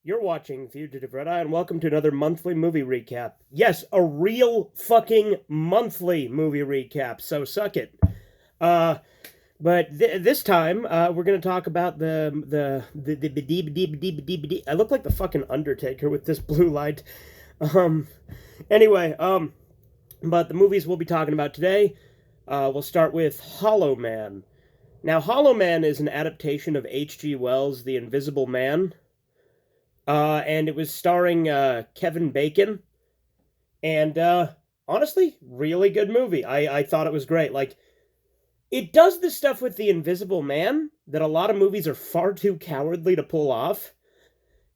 You're watching Fugitive Red Eye, and welcome to another monthly movie recap. Yes, a real fucking monthly movie recap, so suck it. Uh, but this time, we're gonna talk about I look like the fucking Undertaker with this blue light. Um, anyway, but the movies we'll be talking about today, we'll start with Hollow Man. Now, Hollow Man is an adaptation of H.G. Wells' The Invisible Man, and it was starring Kevin Bacon. And honestly, really good movie. I thought it was great. Like, it does this stuff with the Invisible Man that a lot of movies are far too cowardly to pull off.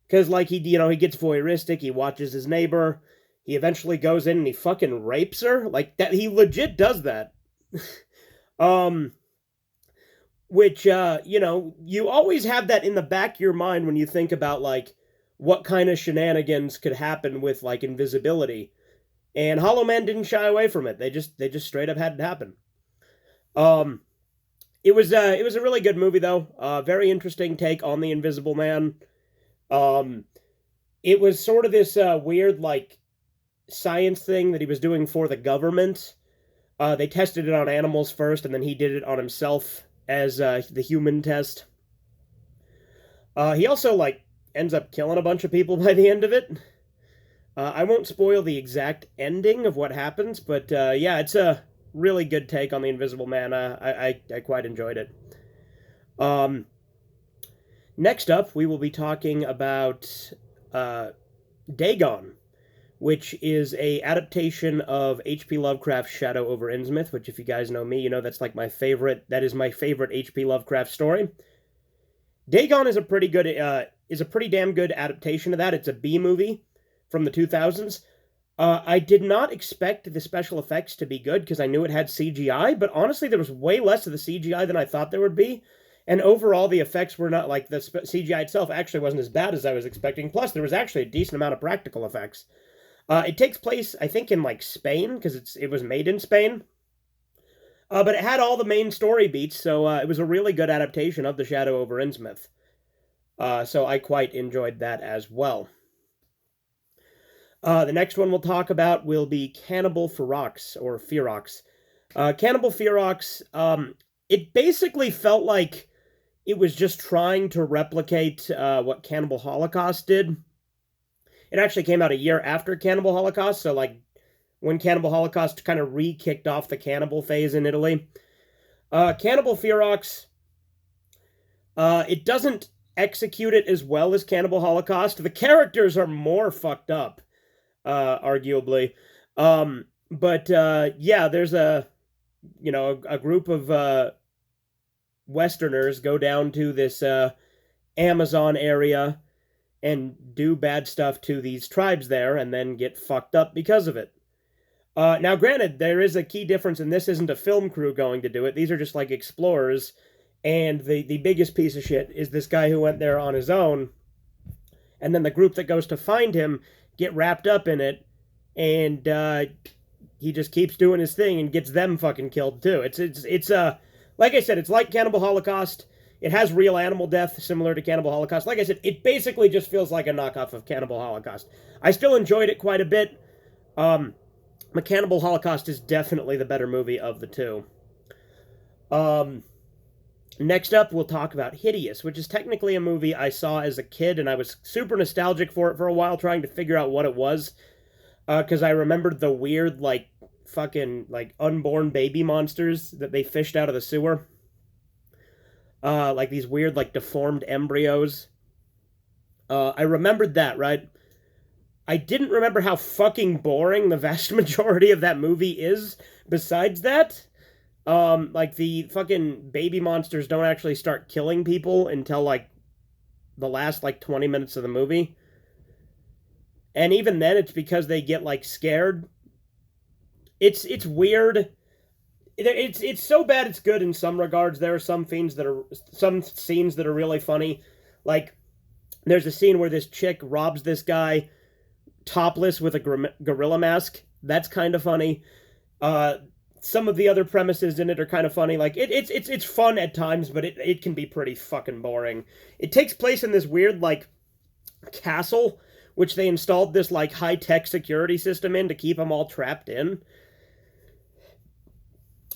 Because, like, he gets voyeuristic, he watches his neighbor, he eventually goes in and he fucking rapes her. Like, that, he legit does that. um, which, you always have that in the back of your mind when you think about, like, what kind of shenanigans could happen with, like, invisibility. And Hollow Man didn't shy away from it. They just straight up had it happen. Um, it was a really good movie though. Very interesting take on the Invisible Man. Um, it was sort of this weird like science thing that he was doing for the government. They tested it on animals first, and then he did it on himself as the human test. He also like ends up killing a bunch of people by the end of it. I won't spoil the exact ending of what happens, but yeah, it's a really good take on the Invisible Man. I quite enjoyed it. Um, Next up, we will be talking about Dagon, which is a adaptation of H.P. Lovecraft's Shadow over Innsmouth. Which, if you guys know me, you know that's like my favorite. That is my favorite H.P. Lovecraft story. Dagon is a pretty damn good adaptation of that. It's a B movie from the 2000s. I did not expect the special effects to be good because I knew it had CGI, but honestly, there was way less of the CGI than I thought there would be. And overall, the effects were not like the CGI itself actually wasn't as bad as I was expecting. Plus, there was actually a decent amount of practical effects. It takes place, I think, in like Spain because it was made in Spain. But it had all the main story beats, so it was a really good adaptation of The Shadow over Innsmouth. So I quite enjoyed that as well. The next one we'll talk about will be Cannibal Ferox, or Ferox. Cannibal Ferox, it basically felt like it was just trying to replicate what Cannibal Holocaust did. It actually came out a year after Cannibal Holocaust, so like when Cannibal Holocaust kind of re-kicked off the cannibal phase in Italy. Cannibal Ferox, it doesn't execute it as well as Cannibal Holocaust. The characters are more fucked up, arguably. But yeah, there's a group of Westerners go down to this Amazon area and do bad stuff to these tribes there and then get fucked up because of it. Now, granted, there is a key difference, and this isn't a film crew going to do it. These are just like explorers, and the biggest piece of shit is this guy who went there on his own, and then the group that goes to find him get wrapped up in it, and he just keeps doing his thing and gets them fucking killed too. It's like I said, it's like Cannibal Holocaust. It has real animal death similar to Cannibal Holocaust. Like I said, it basically just feels like a knockoff of Cannibal Holocaust. I still enjoyed it quite a bit. But Cannibal Holocaust is definitely the better movie of the two. Um, Next up, we'll talk about Hideous, which is technically a movie I saw as a kid, and I was super nostalgic for it for a while, trying to figure out what it was. Because I remembered the weird, like, fucking, like, unborn baby monsters that they fished out of the sewer. Like these weird, like, deformed embryos. I remembered that, right? I didn't remember how fucking boring the vast majority of that movie is. Besides that, like the fucking baby monsters don't actually start killing people until like the last like 20 minutes of the movie. And even then it's because they get like scared. It's weird. It's so bad it's good in some regards. There are some scenes that are really funny. Like there's a scene where this chick robs this guy topless with a gorilla mask. That's kind of funny. Some of the other premises in it are kind of funny. Like it's fun at times, but it can be pretty fucking boring. It takes place in this weird like castle, which they installed this like high-tech security system in to keep them all trapped in.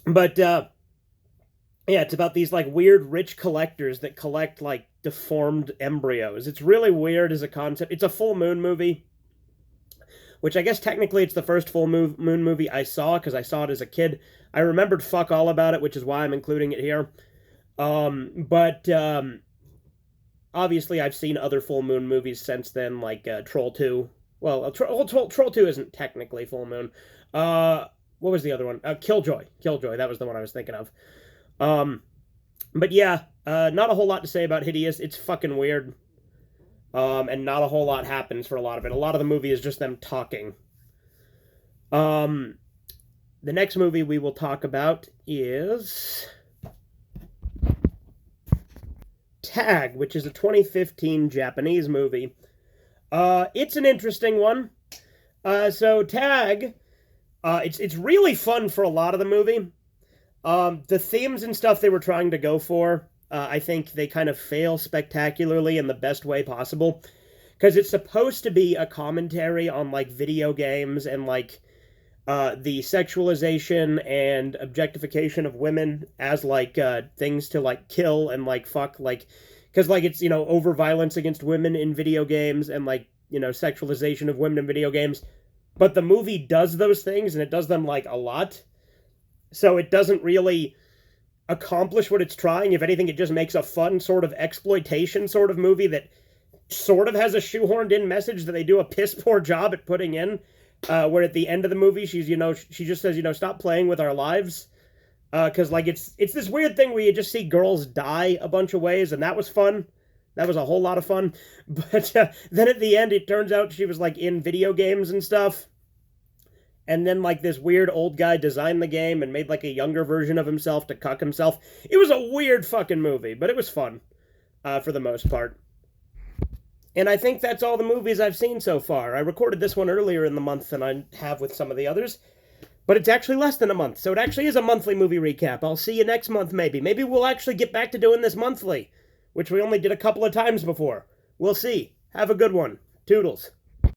But yeah, it's about these like weird rich collectors that collect like deformed embryos. It's really weird as a concept. It's a full moon movie, which I guess technically it's the first full moon movie I saw because I saw it as a kid. I remembered fuck all about it, which is why I'm including it here. But obviously I've seen other full moon movies since then, like Troll 2. Well, Troll 2 isn't technically full moon. What was the other one? Killjoy. Killjoy, that was the one I was thinking of. But yeah, not a whole lot to say about Hideous. It's fucking weird. And not a whole lot happens for a lot of it. A lot of the movie is just them talking. The next movie we will talk about is Tag, which is a 2015 Japanese movie. It's an interesting one. So Tag, it's really fun for a lot of the movie. The themes and stuff they were trying to go for, I think they kind of fail spectacularly in the best way possible. Because it's supposed to be a commentary on, like, video games and, like, the sexualization and objectification of women as, like, things to, like, kill and, like, fuck, like... Because, like, it's, over-violence against women in video games and, like, sexualization of women in video games. But the movie does those things, and it does them, like, a lot. So it doesn't really accomplish what it's trying. If anything, it just makes a fun sort of exploitation sort of movie that sort of has a shoehorned in message that they do a piss poor job at putting in, where at the end of the movie, she just says, stop playing with our lives. Because, like, it's this weird thing where you just see girls die a bunch of ways, and that was fun. That was a whole lot of fun. But then at the end, it turns out she was, like, in video games and stuff. And then, like, this weird old guy designed the game and made, like, a younger version of himself to cuck himself. It was a weird fucking movie, but it was fun, for the most part. And I think that's all the movies I've seen so far. I recorded this one earlier in the month than I have with some of the others. But it's actually less than a month, so it actually is a monthly movie recap. I'll see you next month, maybe. Maybe we'll actually get back to doing this monthly, which we only did a couple of times before. We'll see. Have a good one. Toodles.